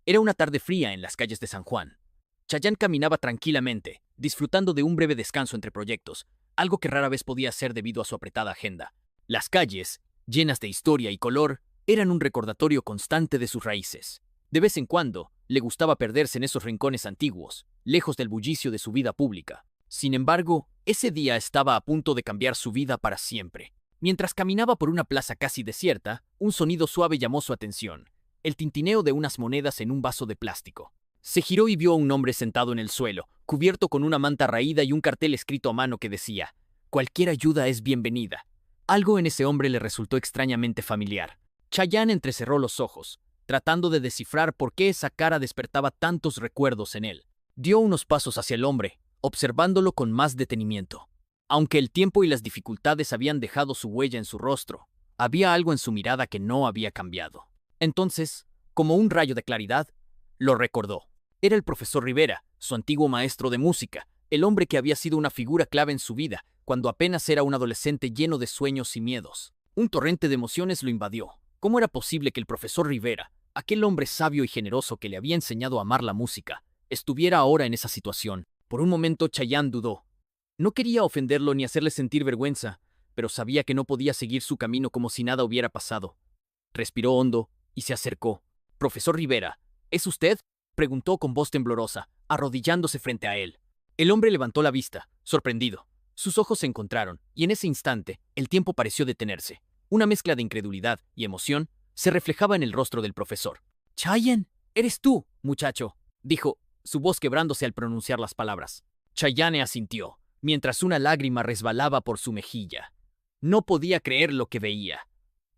Era una tarde fría en las calles de San Juan. Chayanne caminaba tranquilamente, disfrutando de un breve descanso entre proyectos, algo que rara vez podía hacer debido a su apretada agenda. Las calles, llenas de historia y color, eran un recordatorio constante de sus raíces. De vez en cuando, le gustaba perderse en esos rincones antiguos, lejos del bullicio de su vida pública. Sin embargo, ese día estaba a punto de cambiar su vida para siempre. Mientras caminaba por una plaza casi desierta, un sonido suave llamó su atención: el tintineo de unas monedas en un vaso de plástico. Se giró y vio a un hombre sentado en el suelo, cubierto con una manta raída y un cartel escrito a mano que decía: «Cualquier ayuda es bienvenida». Algo en ese hombre le resultó extrañamente familiar. Chayanne entrecerró los ojos, tratando de descifrar por qué esa cara despertaba tantos recuerdos en él. Dio unos pasos hacia el hombre, observándolo con más detenimiento. Aunque el tiempo y las dificultades habían dejado su huella en su rostro, había algo en su mirada que no había cambiado. Entonces, como un rayo de claridad, lo recordó. Era el profesor Rivera, su antiguo maestro de música, el hombre que había sido una figura clave en su vida cuando apenas era un adolescente lleno de sueños y miedos. Un torrente de emociones lo invadió. ¿Cómo era posible que el profesor Rivera, aquel hombre sabio y generoso que le había enseñado a amar la música, estuviera ahora en esa situación? Por un momento Chayanne dudó. No quería ofenderlo ni hacerle sentir vergüenza, pero sabía que no podía seguir su camino como si nada hubiera pasado. Respiró hondo y se acercó. «Profesor Rivera, ¿es usted?», preguntó con voz temblorosa, arrodillándose frente a él. El hombre levantó la vista, sorprendido. Sus ojos se encontraron, y en ese instante, el tiempo pareció detenerse. Una mezcla de incredulidad y emoción se reflejaba en el rostro del profesor. «Chayanne, eres tú, muchacho», dijo, su voz quebrándose al pronunciar las palabras. Chayanne asintió, mientras una lágrima resbalaba por su mejilla. No podía creer lo que veía.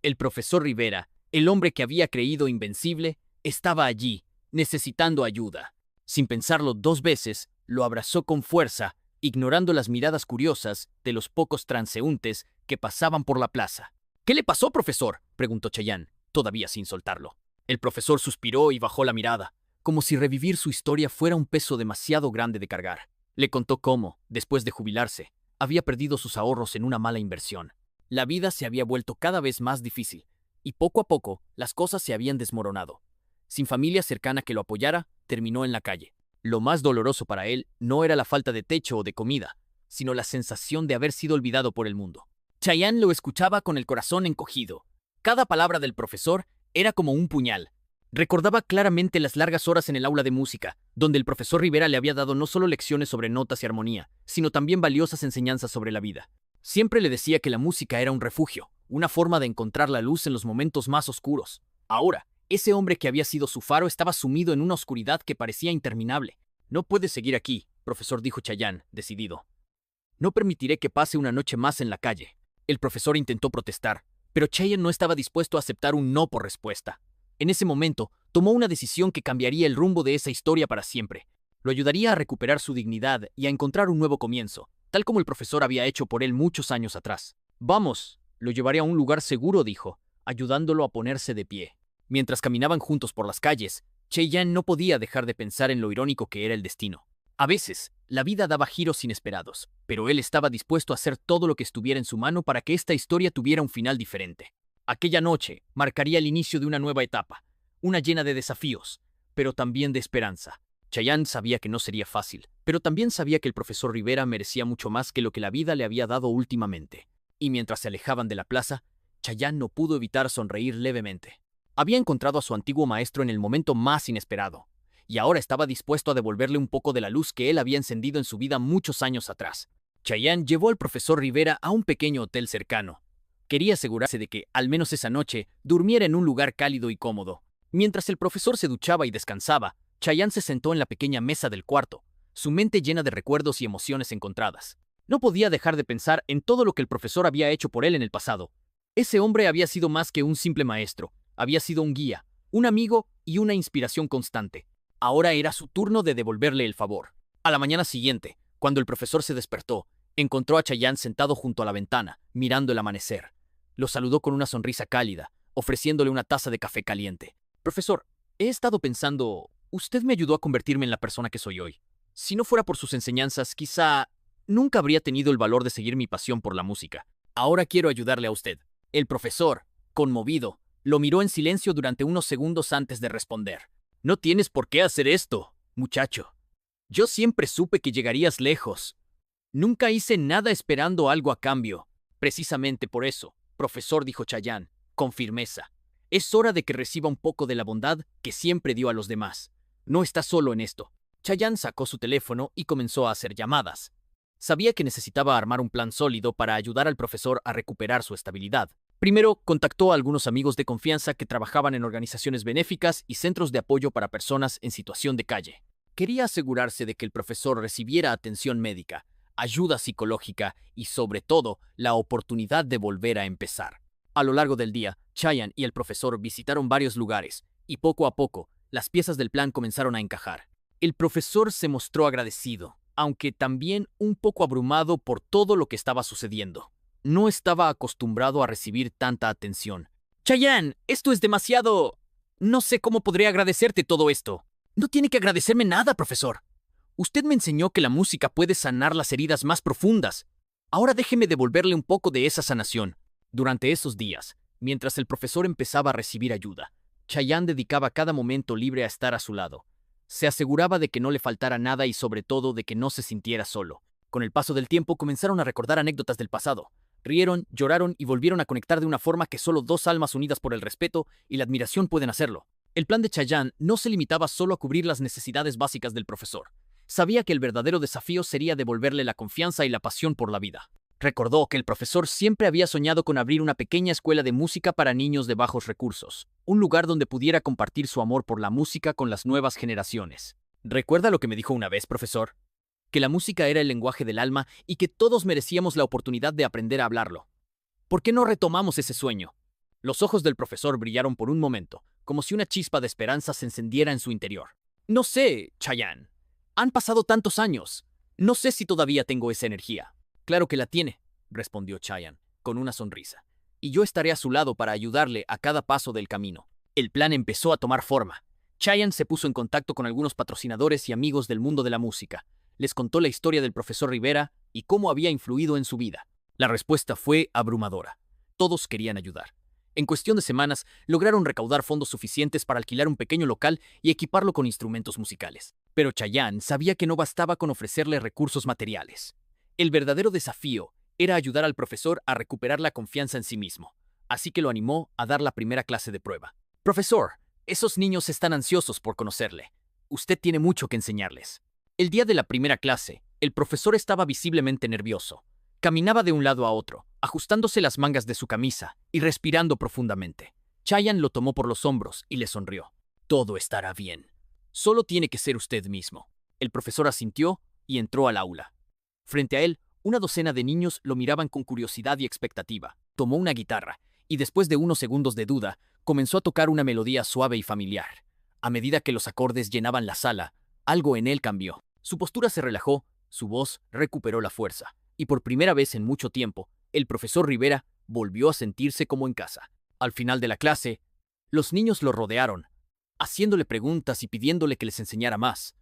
El profesor Rivera, el hombre que había creído invencible, estaba allí, necesitando ayuda. Sin pensarlo dos veces, lo abrazó con fuerza, ignorando las miradas curiosas de los pocos transeúntes que pasaban por la plaza. «¿Qué le pasó, profesor?», preguntó Chayanne, todavía sin soltarlo. El profesor suspiró y bajó la mirada, como si revivir su historia fuera un peso demasiado grande de cargar. Le contó cómo, después de jubilarse, había perdido sus ahorros en una mala inversión. La vida se había vuelto cada vez más difícil, y poco a poco las cosas se habían desmoronado. Sin familia cercana que lo apoyara, terminó en la calle. Lo más doloroso para él no era la falta de techo o de comida, sino la sensación de haber sido olvidado por el mundo. Chayanne lo escuchaba con el corazón encogido. Cada palabra del profesor era como un puñal. Recordaba claramente las largas horas en el aula de música, donde el profesor Rivera le había dado no solo lecciones sobre notas y armonía, sino también valiosas enseñanzas sobre la vida. Siempre le decía que la música era un refugio, una forma de encontrar la luz en los momentos más oscuros. Ahora, ese hombre que había sido su faro estaba sumido en una oscuridad que parecía interminable. «No puede seguir aquí», profesor, dijo Chayanne, decidido. «No permitiré que pase una noche más en la calle». El profesor intentó protestar, pero Chayanne no estaba dispuesto a aceptar un no por respuesta. En ese momento, tomó una decisión que cambiaría el rumbo de esa historia para siempre. Lo ayudaría a recuperar su dignidad y a encontrar un nuevo comienzo, tal como el profesor había hecho por él muchos años atrás. «Vamos», lo llevaré a un lugar seguro, dijo, ayudándolo a ponerse de pie. Mientras caminaban juntos por las calles, Chayanne no podía dejar de pensar en lo irónico que era el destino. A veces, la vida daba giros inesperados, pero él estaba dispuesto a hacer todo lo que estuviera en su mano para que esta historia tuviera un final diferente. Aquella noche marcaría el inicio de una nueva etapa, una llena de desafíos, pero también de esperanza. Chayanne sabía que no sería fácil, pero también sabía que el profesor Rivera merecía mucho más que lo que la vida le había dado últimamente. Y mientras se alejaban de la plaza, Chayanne no pudo evitar sonreír levemente. Había encontrado a su antiguo maestro en el momento más inesperado, y ahora estaba dispuesto a devolverle un poco de la luz que él había encendido en su vida muchos años atrás. Chayanne llevó al profesor Rivera a un pequeño hotel cercano. Quería asegurarse de que, al menos esa noche, durmiera en un lugar cálido y cómodo. Mientras el profesor se duchaba y descansaba, Chayanne se sentó en la pequeña mesa del cuarto, su mente llena de recuerdos y emociones encontradas. No podía dejar de pensar en todo lo que el profesor había hecho por él en el pasado. Ese hombre había sido más que un simple maestro, había sido un guía, un amigo y una inspiración constante. Ahora era su turno de devolverle el favor. A la mañana siguiente, cuando el profesor se despertó, encontró a Chayanne sentado junto a la ventana, mirando el amanecer. Lo saludó con una sonrisa cálida, ofreciéndole una taza de café caliente. «Profesor, he estado pensando, usted me ayudó a convertirme en la persona que soy hoy. Si no fuera por sus enseñanzas, quizá nunca habría tenido el valor de seguir mi pasión por la música. Ahora quiero ayudarle a usted». El profesor, conmovido, lo miró en silencio durante unos segundos antes de responder. No tienes por qué hacer esto, muchacho. Yo siempre supe que llegarías lejos. Nunca hice nada esperando algo a cambio. Precisamente por eso, profesor, dijo Chayanne, con firmeza. Es hora de que reciba un poco de la bondad que siempre dio a los demás. No está solo en esto. Chayanne sacó su teléfono y comenzó a hacer llamadas. Sabía que necesitaba armar un plan sólido para ayudar al profesor a recuperar su estabilidad. Primero, contactó a algunos amigos de confianza que trabajaban en organizaciones benéficas y centros de apoyo para personas en situación de calle. Quería asegurarse de que el profesor recibiera atención médica, ayuda psicológica y, sobre todo, la oportunidad de volver a empezar. A lo largo del día, Chayanne y el profesor visitaron varios lugares, y poco a poco, las piezas del plan comenzaron a encajar. El profesor se mostró agradecido, aunque también un poco abrumado por todo lo que estaba sucediendo. No estaba acostumbrado a recibir tanta atención. Chayanne, esto es demasiado... No sé cómo podré agradecerte todo esto. No tiene que agradecerme nada, profesor. Usted me enseñó que la música puede sanar las heridas más profundas. Ahora déjeme devolverle un poco de esa sanación. Durante esos días, mientras el profesor empezaba a recibir ayuda, Chayanne dedicaba cada momento libre a estar a su lado. Se aseguraba de que no le faltara nada y sobre todo de que no se sintiera solo. Con el paso del tiempo comenzaron a recordar anécdotas del pasado. Rieron, lloraron y volvieron a conectar de una forma que solo dos almas unidas por el respeto y la admiración pueden hacerlo. El plan de Chayanne no se limitaba solo a cubrir las necesidades básicas del profesor. Sabía que el verdadero desafío sería devolverle la confianza y la pasión por la vida. Recordó que el profesor siempre había soñado con abrir una pequeña escuela de música para niños de bajos recursos, un lugar donde pudiera compartir su amor por la música con las nuevas generaciones. ¿Recuerda lo que me dijo una vez, profesor? Que la música era el lenguaje del alma y que todos merecíamos la oportunidad de aprender a hablarlo. ¿Por qué no retomamos ese sueño? Los ojos del profesor brillaron por un momento, como si una chispa de esperanza se encendiera en su interior. No sé, Chayanne. Han pasado tantos años. No sé si todavía tengo esa energía. Claro que la tiene, respondió Chayanne, con una sonrisa. Y yo estaré a su lado para ayudarle a cada paso del camino. El plan empezó a tomar forma. Chayanne se puso en contacto con algunos patrocinadores y amigos del mundo de la música. Les contó la historia del profesor Rivera y cómo había influido en su vida. La respuesta fue abrumadora. Todos querían ayudar. En cuestión de semanas, lograron recaudar fondos suficientes para alquilar un pequeño local y equiparlo con instrumentos musicales. Pero Chayanne sabía que no bastaba con ofrecerle recursos materiales. El verdadero desafío era ayudar al profesor a recuperar la confianza en sí mismo. Así que lo animó a dar la primera clase de prueba. Profesor, esos niños están ansiosos por conocerle. Usted tiene mucho que enseñarles. El día de la primera clase, el profesor estaba visiblemente nervioso. Caminaba de un lado a otro, ajustándose las mangas de su camisa y respirando profundamente. Chayanne lo tomó por los hombros y le sonrió. Todo estará bien. Solo tiene que ser usted mismo. El profesor asintió y entró al aula. Frente a él, una docena de niños lo miraban con curiosidad y expectativa. Tomó una guitarra y después de unos segundos de duda, comenzó a tocar una melodía suave y familiar. A medida que los acordes llenaban la sala, algo en él cambió. Su postura se relajó, su voz recuperó la fuerza. Y por primera vez en mucho tiempo, el profesor Rivera volvió a sentirse como en casa. Al final de la clase, los niños lo rodearon, haciéndole preguntas y pidiéndole que les enseñara más.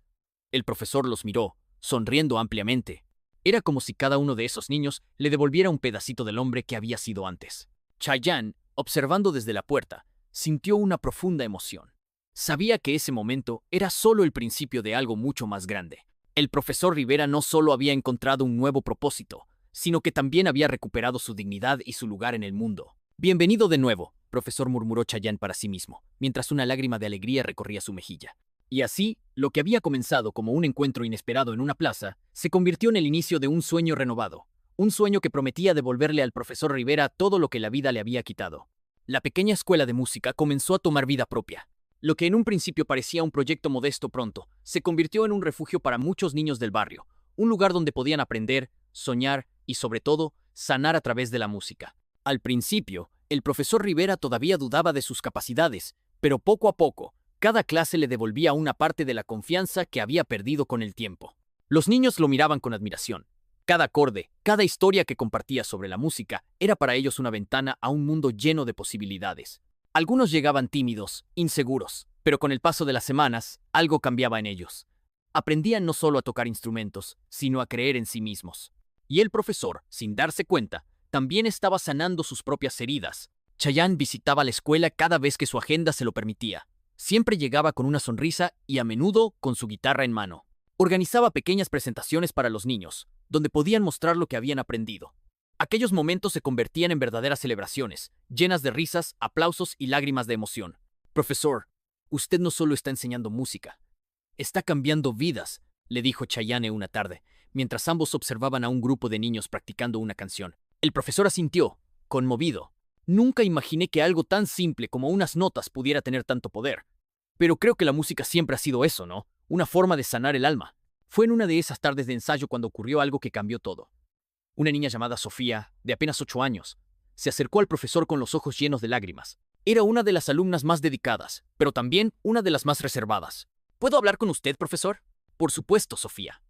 El profesor los miró, sonriendo ampliamente. Era como si cada uno de esos niños le devolviera un pedacito del hombre que había sido antes. Chayanne, observando desde la puerta, sintió una profunda emoción. Sabía que ese momento era solo el principio de algo mucho más grande. El profesor Rivera no solo había encontrado un nuevo propósito, sino que también había recuperado su dignidad y su lugar en el mundo. Bienvenido de nuevo, profesor, murmuró Chayanne para sí mismo, mientras una lágrima de alegría recorría su mejilla. Y así, lo que había comenzado como un encuentro inesperado en una plaza, se convirtió en el inicio de un sueño renovado. Un sueño que prometía devolverle al profesor Rivera todo lo que la vida le había quitado. La pequeña escuela de música comenzó a tomar vida propia. Lo que en un principio parecía un proyecto modesto pronto, se convirtió en un refugio para muchos niños del barrio, un lugar donde podían aprender, soñar y, sobre todo, sanar a través de la música. Al principio, el profesor Rivera todavía dudaba de sus capacidades, pero poco a poco, cada clase le devolvía una parte de la confianza que había perdido con el tiempo. Los niños lo miraban con admiración. Cada acorde, cada historia que compartía sobre la música, era para ellos una ventana a un mundo lleno de posibilidades. Algunos llegaban tímidos, inseguros, pero con el paso de las semanas, algo cambiaba en ellos. Aprendían no solo a tocar instrumentos, sino a creer en sí mismos. Y el profesor, sin darse cuenta, también estaba sanando sus propias heridas. Chayanne visitaba la escuela cada vez que su agenda se lo permitía. Siempre llegaba con una sonrisa y a menudo con su guitarra en mano. Organizaba pequeñas presentaciones para los niños, donde podían mostrar lo que habían aprendido. Aquellos momentos se convertían en verdaderas celebraciones, llenas de risas, aplausos y lágrimas de emoción. Profesor, usted no solo está enseñando música, está cambiando vidas, le dijo Chayanne una tarde, mientras ambos observaban a un grupo de niños practicando una canción. El profesor asintió, conmovido. Nunca imaginé que algo tan simple como unas notas pudiera tener tanto poder. Pero creo que la música siempre ha sido eso, ¿no? Una forma de sanar el alma. Fue en una de esas tardes de ensayo cuando ocurrió algo que cambió todo. Una niña llamada Sofía, de apenas 8 años, se acercó al profesor con los ojos llenos de lágrimas. Era una de las alumnas más dedicadas, pero también una de las más reservadas. ¿Puedo hablar con usted, profesor? Por supuesto, Sofía.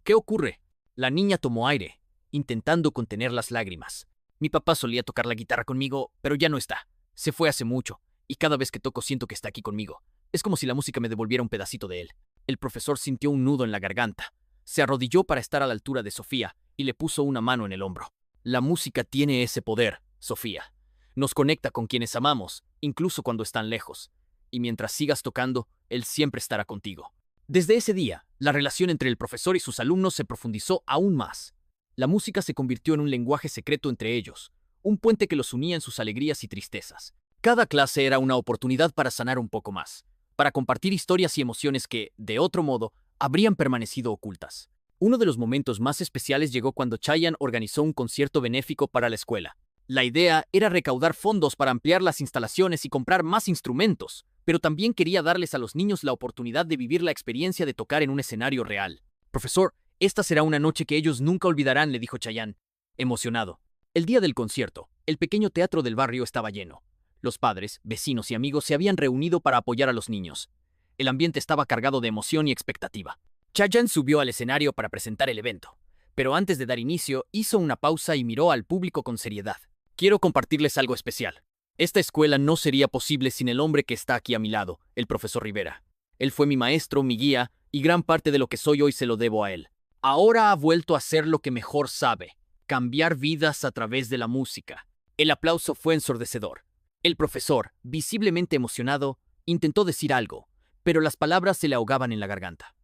¿Qué ocurre? La niña tomó aire, intentando contener las lágrimas. Mi papá solía tocar la guitarra conmigo, pero ya no está. Se fue hace mucho, y cada vez que toco siento que está aquí conmigo. Es como si la música me devolviera un pedacito de él. El profesor sintió un nudo en la garganta. Se arrodilló para estar a la altura de Sofía y le puso una mano en el hombro. La música tiene ese poder, Sofía. Nos conecta con quienes amamos, incluso cuando están lejos. Y mientras sigas tocando, él siempre estará contigo. Desde ese día, la relación entre el profesor y sus alumnos se profundizó aún más. La música se convirtió en un lenguaje secreto entre ellos, un puente que los unía en sus alegrías y tristezas. Cada clase era una oportunidad para sanar un poco más, para compartir historias y emociones que, de otro modo, habrían permanecido ocultas. Uno de los momentos más especiales llegó cuando Chayanne organizó un concierto benéfico para la escuela. La idea era recaudar fondos para ampliar las instalaciones y comprar más instrumentos, pero también quería darles a los niños la oportunidad de vivir la experiencia de tocar en un escenario real. Profesor, esta será una noche que ellos nunca olvidarán, le dijo Chayanne, emocionado. El día del concierto, el pequeño teatro del barrio estaba lleno. Los padres, vecinos y amigos se habían reunido para apoyar a los niños. El ambiente estaba cargado de emoción y expectativa. Chayanne subió al escenario para presentar el evento, pero antes de dar inicio, hizo una pausa y miró al público con seriedad. Quiero compartirles algo especial. Esta escuela no sería posible sin el hombre que está aquí a mi lado, el profesor Rivera. Él fue mi maestro, mi guía, y gran parte de lo que soy hoy se lo debo a él. Ahora ha vuelto a hacer lo que mejor sabe, cambiar vidas a través de la música. El aplauso fue ensordecedor. El profesor, visiblemente emocionado, intentó decir algo, pero las palabras se le ahogaban en la garganta.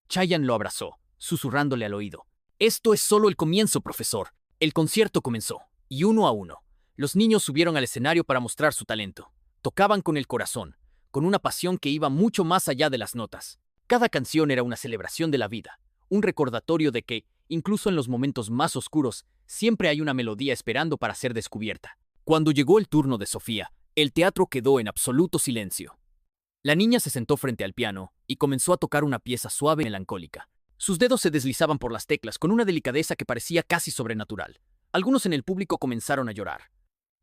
Chayanne lo abrazó, susurrándole al oído. Esto es solo el comienzo, profesor. El concierto comenzó, y uno a uno, los niños subieron al escenario para mostrar su talento. Tocaban con el corazón, con una pasión que iba mucho más allá de las notas. Cada canción era una celebración de la vida, un recordatorio de que, incluso en los momentos más oscuros, siempre hay una melodía esperando para ser descubierta. Cuando llegó el turno de Sofía, el teatro quedó en absoluto silencio. La niña se sentó frente al piano y comenzó a tocar una pieza suave y melancólica. Sus dedos se deslizaban por las teclas con una delicadeza que parecía casi sobrenatural. Algunos en el público comenzaron a llorar.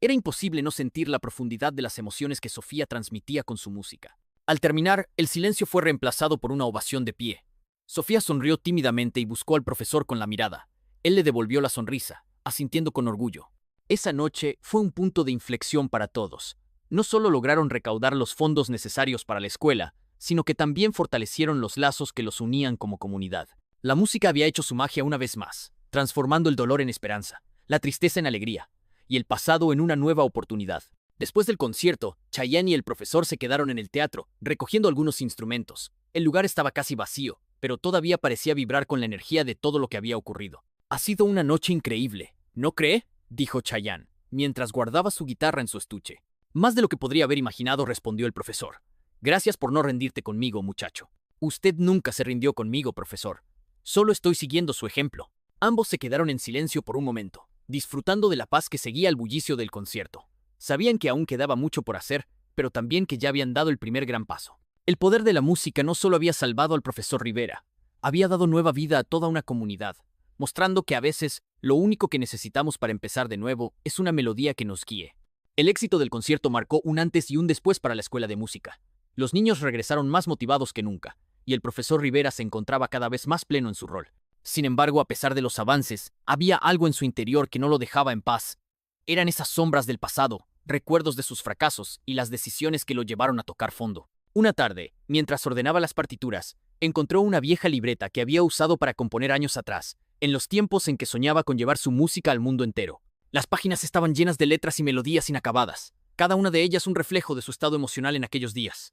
Era imposible no sentir la profundidad de las emociones que Sofía transmitía con su música. Al terminar, el silencio fue reemplazado por una ovación de pie. Sofía sonrió tímidamente y buscó al profesor con la mirada. Él le devolvió la sonrisa, asintiendo con orgullo. Esa noche fue un punto de inflexión para todos. No solo lograron recaudar los fondos necesarios para la escuela, sino que también fortalecieron los lazos que los unían como comunidad. La música había hecho su magia una vez más, transformando el dolor en esperanza, la tristeza en alegría, y el pasado en una nueva oportunidad. Después del concierto, Chayanne y el profesor se quedaron en el teatro, recogiendo algunos instrumentos. El lugar estaba casi vacío, pero todavía parecía vibrar con la energía de todo lo que había ocurrido. Ha sido una noche increíble, ¿no cree?, dijo Chayanne, mientras guardaba su guitarra en su estuche. Más de lo que podría haber imaginado, respondió el profesor. Gracias por no rendirte conmigo, muchacho. Usted nunca se rindió conmigo, profesor. Solo estoy siguiendo su ejemplo. Ambos se quedaron en silencio por un momento, disfrutando de la paz que seguía el bullicio del concierto. Sabían que aún quedaba mucho por hacer, pero también que ya habían dado el primer gran paso. El poder de la música no solo había salvado al profesor Rivera, había dado nueva vida a toda una comunidad, mostrando que a veces lo único que necesitamos para empezar de nuevo es una melodía que nos guíe. El éxito del concierto marcó un antes y un después para la escuela de música. Los niños regresaron más motivados que nunca, y el profesor Rivera se encontraba cada vez más pleno en su rol. Sin embargo, a pesar de los avances, había algo en su interior que no lo dejaba en paz. Eran esas sombras del pasado, recuerdos de sus fracasos y las decisiones que lo llevaron a tocar fondo. Una tarde, mientras ordenaba las partituras, encontró una vieja libreta que había usado para componer años atrás, en los tiempos en que soñaba con llevar su música al mundo entero. Las páginas estaban llenas de letras y melodías inacabadas, cada una de ellas un reflejo de su estado emocional en aquellos días.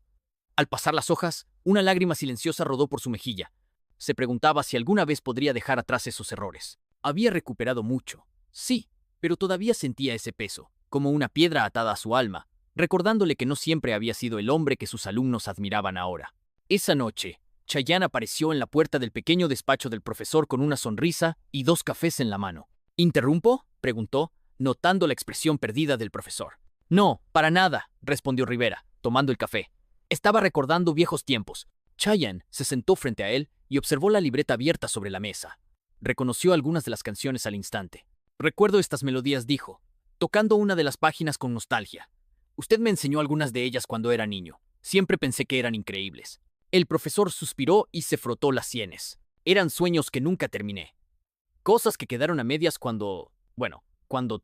Al pasar las hojas, una lágrima silenciosa rodó por su mejilla. Se preguntaba si alguna vez podría dejar atrás esos errores. Había recuperado mucho, sí, pero todavía sentía ese peso, como una piedra atada a su alma, recordándole que no siempre había sido el hombre que sus alumnos admiraban ahora. Esa noche, Chayanne apareció en la puerta del pequeño despacho del profesor con una sonrisa y 2 cafés en la mano. ¿Interrumpo?, preguntó, notando la expresión perdida del profesor. No, para nada, respondió Rivera, tomando el café. Estaba recordando viejos tiempos. Chayanne se sentó frente a él y observó la libreta abierta sobre la mesa. Reconoció algunas de las canciones al instante. Recuerdo estas melodías, dijo, tocando una de las páginas con nostalgia. Usted me enseñó algunas de ellas cuando era niño. Siempre pensé que eran increíbles. El profesor suspiró y se frotó las sienes. Eran sueños que nunca terminé. Cosas que quedaron a medias cuando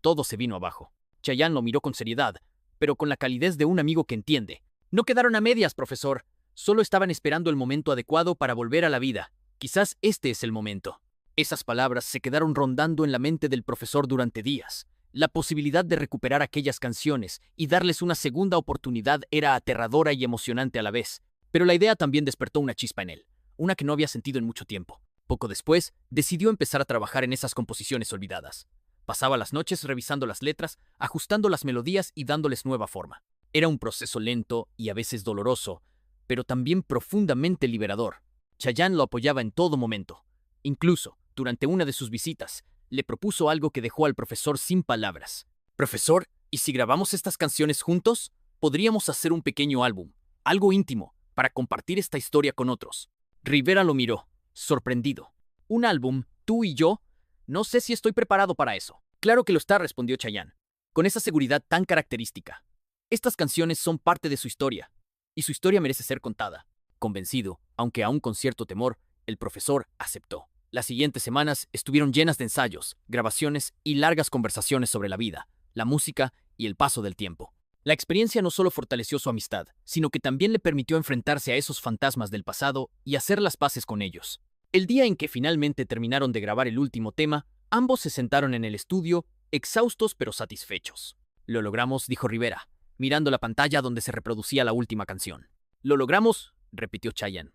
todo se vino abajo. Chayanne lo miró con seriedad, pero con la calidez de un amigo que entiende. No quedaron a medias, profesor. Solo estaban esperando el momento adecuado para volver a la vida. Quizás este es el momento. Esas palabras se quedaron rondando en la mente del profesor durante días. La posibilidad de recuperar aquellas canciones y darles una segunda oportunidad era aterradora y emocionante a la vez. Pero la idea también despertó una chispa en él, una que no había sentido en mucho tiempo. Poco después, decidió empezar a trabajar en esas composiciones olvidadas. Pasaba las noches revisando las letras, ajustando las melodías y dándoles nueva forma. Era un proceso lento y a veces doloroso, pero también profundamente liberador. Chayanne lo apoyaba en todo momento. Incluso, durante una de sus visitas, le propuso algo que dejó al profesor sin palabras. Profesor, ¿y si grabamos estas canciones juntos? Podríamos hacer un pequeño álbum, algo íntimo, para compartir esta historia con otros. Rivera lo miró, sorprendido. ¿Un álbum? ¿Tú y yo? No sé si estoy preparado para eso. Claro que lo está, respondió Chayanne, con esa seguridad tan característica. Estas canciones son parte de su historia, y su historia merece ser contada. Convencido, aunque aún con cierto temor, el profesor aceptó. Las siguientes semanas estuvieron llenas de ensayos, grabaciones y largas conversaciones sobre la vida, la música y el paso del tiempo. La experiencia no solo fortaleció su amistad, sino que también le permitió enfrentarse a esos fantasmas del pasado y hacer las paces con ellos. El día en que finalmente terminaron de grabar el último tema, ambos se sentaron en el estudio, exhaustos pero satisfechos. Lo logramos, dijo Rivera, mirando la pantalla donde se reproducía la última canción. Lo logramos, repitió Chayanne,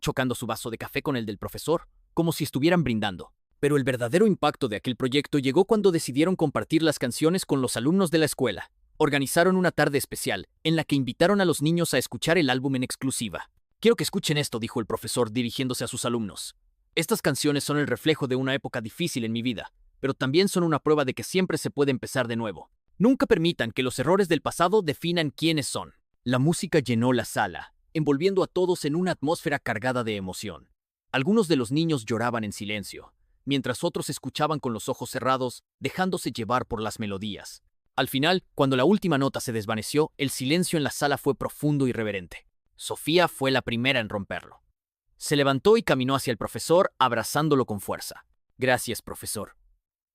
chocando su vaso de café con el del profesor, como si estuvieran brindando. Pero el verdadero impacto de aquel proyecto llegó cuando decidieron compartir las canciones con los alumnos de la escuela. Organizaron una tarde especial, en la que invitaron a los niños a escuchar el álbum en exclusiva. Quiero que escuchen esto, dijo el profesor dirigiéndose a sus alumnos. Estas canciones son el reflejo de una época difícil en mi vida, pero también son una prueba de que siempre se puede empezar de nuevo. Nunca permitan que los errores del pasado definan quiénes son. La música llenó la sala, envolviendo a todos en una atmósfera cargada de emoción. Algunos de los niños lloraban en silencio, mientras otros escuchaban con los ojos cerrados, dejándose llevar por las melodías. Al final, cuando la última nota se desvaneció, el silencio en la sala fue profundo y reverente. Sofía fue la primera en romperlo. Se levantó y caminó hacia el profesor, abrazándolo con fuerza. Gracias, profesor,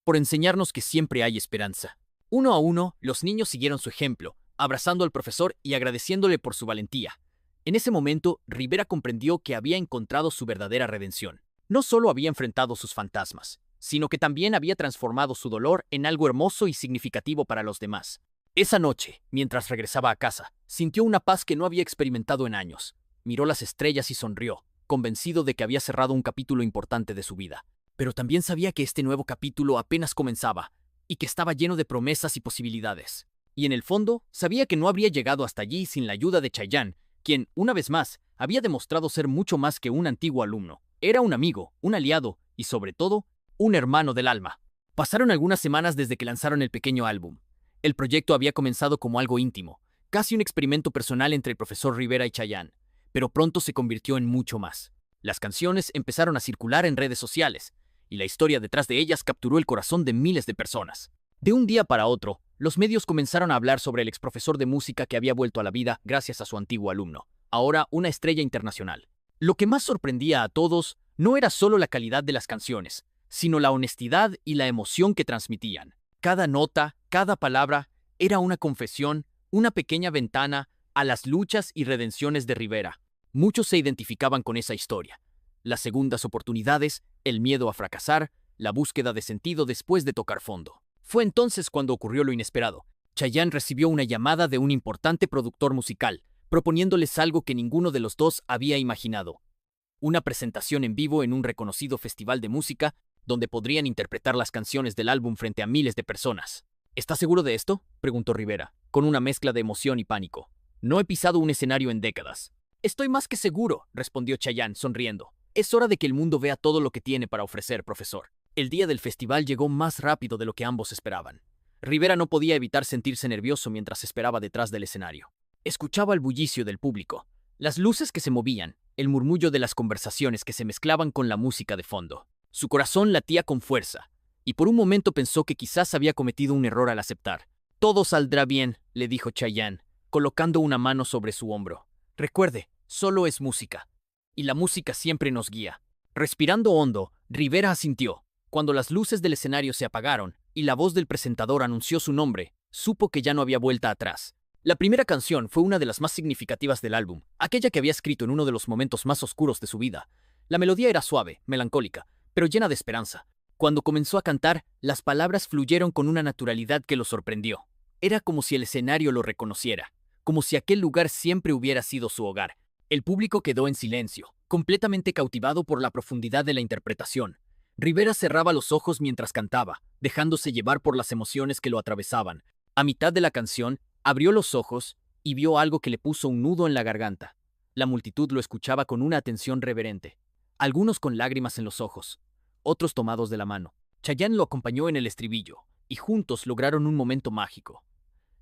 por enseñarnos que siempre hay esperanza. Uno a uno, los niños siguieron su ejemplo, abrazando al profesor y agradeciéndole por su valentía. En ese momento, Rivera comprendió que había encontrado su verdadera redención. No solo había enfrentado sus fantasmas, sino que también había transformado su dolor en algo hermoso y significativo para los demás. Esa noche, mientras regresaba a casa, sintió una paz que no había experimentado en años. Miró las estrellas y sonrió, convencido de que había cerrado un capítulo importante de su vida. Pero también sabía que este nuevo capítulo apenas comenzaba, y que estaba lleno de promesas y posibilidades. Y en el fondo, sabía que no habría llegado hasta allí sin la ayuda de Chayanne, quien, una vez más, había demostrado ser mucho más que un antiguo alumno. Era un amigo, un aliado y, sobre todo, un hermano del alma. Pasaron algunas semanas desde que lanzaron el pequeño álbum. El proyecto había comenzado como algo íntimo, casi un experimento personal entre el profesor Rivera y Chayanne, pero pronto se convirtió en mucho más. Las canciones empezaron a circular en redes sociales, y la historia detrás de ellas capturó el corazón de miles de personas. De un día para otro, los medios comenzaron a hablar sobre el exprofesor de música que había vuelto a la vida gracias a su antiguo alumno, ahora una estrella internacional. Lo que más sorprendía a todos no era solo la calidad de las canciones, sino la honestidad y la emoción que transmitían. Cada nota, cada palabra, era una confesión, una pequeña ventana a las luchas y redenciones de Rivera. Muchos se identificaban con esa historia. Las segundas oportunidades, el miedo a fracasar, la búsqueda de sentido después de tocar fondo. Fue entonces cuando ocurrió lo inesperado. Chayanne recibió una llamada de un importante productor musical proponiéndoles algo que ninguno de los dos había imaginado: una presentación en vivo en un reconocido festival de música donde podrían interpretar las canciones del álbum frente a miles de personas. ¿Estás seguro de esto?, preguntó Rivera, con una mezcla de emoción y pánico. No he pisado un escenario en décadas. Estoy más que seguro, respondió Chayanne, sonriendo. Es hora de que el mundo vea todo lo que tiene para ofrecer, profesor. El día del festival llegó más rápido de lo que ambos esperaban. Rivera no podía evitar sentirse nervioso mientras esperaba detrás del escenario. Escuchaba el bullicio del público, las luces que se movían, el murmullo de las conversaciones que se mezclaban con la música de fondo. Su corazón latía con fuerza, y por un momento pensó que quizás había cometido un error al aceptar. Todo saldrá bien, le dijo Chayanne, colocando una mano sobre su hombro. Recuerde, solo es música, y la música siempre nos guía. Respirando hondo, Rivera asintió. Cuando las luces del escenario se apagaron y la voz del presentador anunció su nombre, supo que ya no había vuelta atrás. La primera canción fue una de las más significativas del álbum, aquella que había escrito en uno de los momentos más oscuros de su vida. La melodía era suave, melancólica, pero llena de esperanza. Cuando comenzó a cantar, las palabras fluyeron con una naturalidad que lo sorprendió. Era como si el escenario lo reconociera, como si aquel lugar siempre hubiera sido su hogar. El público quedó en silencio, completamente cautivado por la profundidad de la interpretación. Rivera cerraba los ojos mientras cantaba, dejándose llevar por las emociones que lo atravesaban. A mitad de la canción, abrió los ojos y vio algo que le puso un nudo en la garganta. La multitud lo escuchaba con una atención reverente, algunos con lágrimas en los ojos, otros tomados de la mano. Chayanne lo acompañó en el estribillo, y juntos lograron un momento mágico.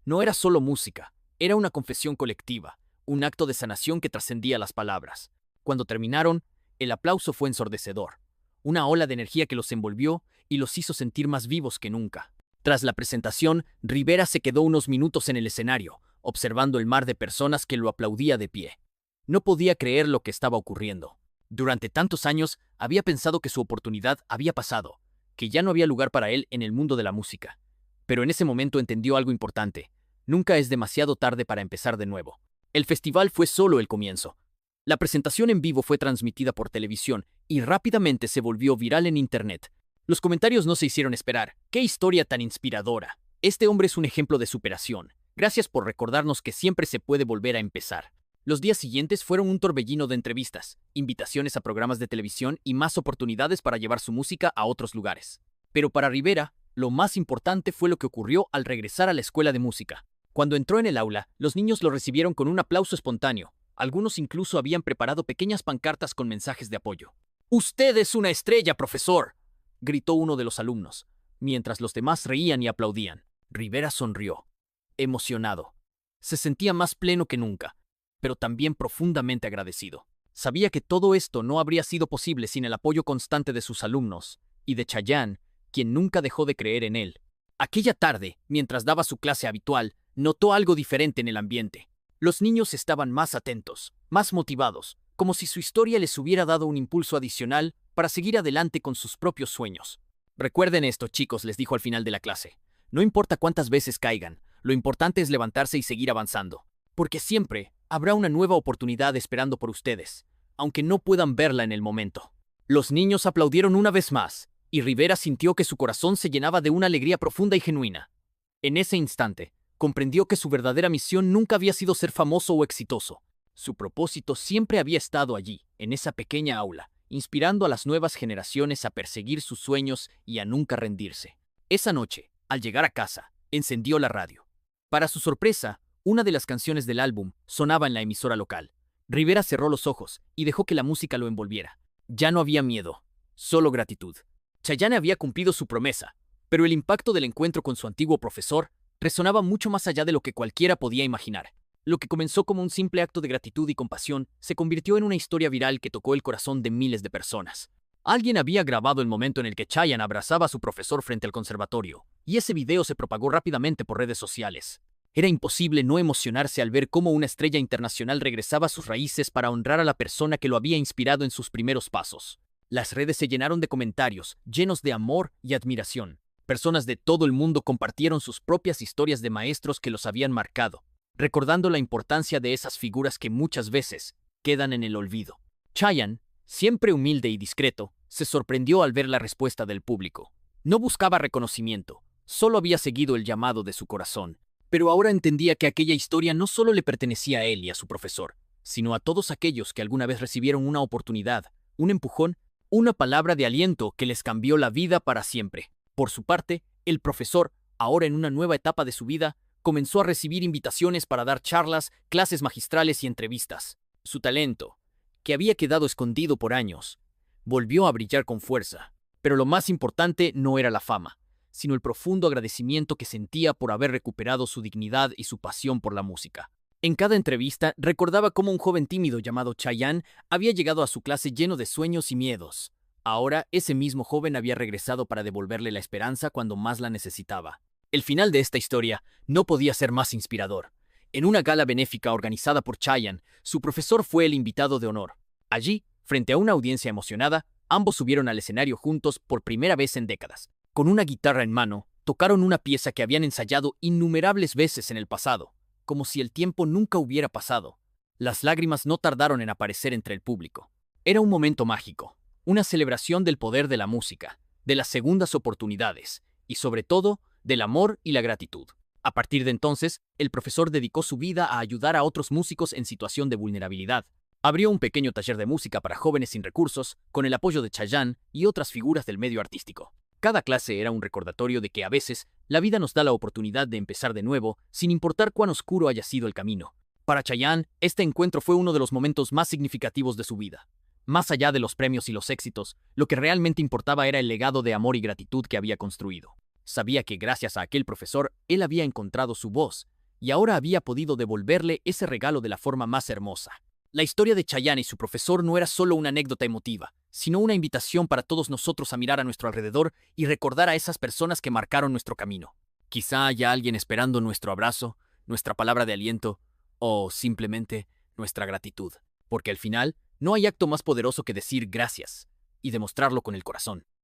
No era solo música, era una confesión colectiva, un acto de sanación que trascendía las palabras. Cuando terminaron, el aplauso fue ensordecedor, una ola de energía que los envolvió y los hizo sentir más vivos que nunca. Tras la presentación, Rivera se quedó unos minutos en el escenario, observando el mar de personas que lo aplaudía de pie. No podía creer lo que estaba ocurriendo. Durante tantos años había pensado que su oportunidad había pasado, que ya no había lugar para él en el mundo de la música. Pero en ese momento entendió algo importante: nunca es demasiado tarde para empezar de nuevo. El festival fue solo el comienzo. La presentación en vivo fue transmitida por televisión y rápidamente se volvió viral en internet. Los comentarios no se hicieron esperar. ¡Qué historia tan inspiradora! Este hombre es un ejemplo de superación. Gracias por recordarnos que siempre se puede volver a empezar. Los días siguientes fueron un torbellino de entrevistas, invitaciones a programas de televisión y más oportunidades para llevar su música a otros lugares. Pero para Rivera, lo más importante fue lo que ocurrió al regresar a la escuela de música. Cuando entró en el aula, los niños lo recibieron con un aplauso espontáneo. Algunos incluso habían preparado pequeñas pancartas con mensajes de apoyo. «¡Usted es una estrella, profesor!», gritó uno de los alumnos, mientras los demás reían y aplaudían. Rivera sonrió, emocionado. Se sentía más pleno que nunca, pero también profundamente agradecido. Sabía que todo esto no habría sido posible sin el apoyo constante de sus alumnos y de Chayanne, quien nunca dejó de creer en él. Aquella tarde, mientras daba su clase habitual, notó algo diferente en el ambiente. Los niños estaban más atentos, más motivados, como si su historia les hubiera dado un impulso adicional para seguir adelante con sus propios sueños. «Recuerden esto, chicos», les dijo al final de la clase. «No importa cuántas veces caigan, lo importante es levantarse y seguir avanzando, porque siempre habrá una nueva oportunidad esperando por ustedes, aunque no puedan verla en el momento». Los niños aplaudieron una vez más, y Rivera sintió que su corazón se llenaba de una alegría profunda y genuina. En ese instante, comprendió que su verdadera misión nunca había sido ser famoso o exitoso. Su propósito siempre había estado allí, en esa pequeña aula, inspirando a las nuevas generaciones a perseguir sus sueños y a nunca rendirse. Esa noche, al llegar a casa, encendió la radio. Para su sorpresa, una de las canciones del álbum sonaba en la emisora local. Rivera cerró los ojos y dejó que la música lo envolviera. Ya no había miedo, solo gratitud. Chayanne había cumplido su promesa, pero el impacto del encuentro con su antiguo profesor resonaba mucho más allá de lo que cualquiera podía imaginar. Lo que comenzó como un simple acto de gratitud y compasión se convirtió en una historia viral que tocó el corazón de miles de personas. Alguien había grabado el momento en el que Chayanne abrazaba a su profesor frente al conservatorio, y ese video se propagó rápidamente por redes sociales. Era imposible no emocionarse al ver cómo una estrella internacional regresaba a sus raíces para honrar a la persona que lo había inspirado en sus primeros pasos. Las redes se llenaron de comentarios, llenos de amor y admiración. Personas de todo el mundo compartieron sus propias historias de maestros que los habían marcado, recordando la importancia de esas figuras que muchas veces quedan en el olvido. Chayanne, siempre humilde y discreto, se sorprendió al ver la respuesta del público. No buscaba reconocimiento, solo había seguido el llamado de su corazón. Pero ahora entendía que aquella historia no solo le pertenecía a él y a su profesor, sino a todos aquellos que alguna vez recibieron una oportunidad, un empujón, una palabra de aliento que les cambió la vida para siempre. Por su parte, el profesor, ahora en una nueva etapa de su vida, comenzó a recibir invitaciones para dar charlas, clases magistrales y entrevistas. Su talento, que había quedado escondido por años, volvió a brillar con fuerza. Pero lo más importante no era la fama, sino el profundo agradecimiento que sentía por haber recuperado su dignidad y su pasión por la música. En cada entrevista recordaba cómo un joven tímido llamado Chayanne había llegado a su clase lleno de sueños y miedos. Ahora, ese mismo joven había regresado para devolverle la esperanza cuando más la necesitaba. El final de esta historia no podía ser más inspirador. En una gala benéfica organizada por Chayanne, su profesor fue el invitado de honor. Allí, frente a una audiencia emocionada, ambos subieron al escenario juntos por primera vez en décadas. Con una guitarra en mano, tocaron una pieza que habían ensayado innumerables veces en el pasado, como si el tiempo nunca hubiera pasado. Las lágrimas no tardaron en aparecer entre el público. Era un momento mágico, una celebración del poder de la música, de las segundas oportunidades y, sobre todo, del amor y la gratitud. A partir de entonces, el profesor dedicó su vida a ayudar a otros músicos en situación de vulnerabilidad. Abrió un pequeño taller de música para jóvenes sin recursos, con el apoyo de Chayanne y otras figuras del medio artístico. Cada clase era un recordatorio de que a veces la vida nos da la oportunidad de empezar de nuevo, sin importar cuán oscuro haya sido el camino. Para Chayanne, este encuentro fue uno de los momentos más significativos de su vida. Más allá de los premios y los éxitos, lo que realmente importaba era el legado de amor y gratitud que había construido. Sabía que gracias a aquel profesor, él había encontrado su voz, y ahora había podido devolverle ese regalo de la forma más hermosa. La historia de Chayanne y su profesor no era solo una anécdota emotiva, sino una invitación para todos nosotros a mirar a nuestro alrededor y recordar a esas personas que marcaron nuestro camino. Quizá haya alguien esperando nuestro abrazo, nuestra palabra de aliento, o simplemente nuestra gratitud. Porque al final, no hay acto más poderoso que decir gracias y demostrarlo con el corazón.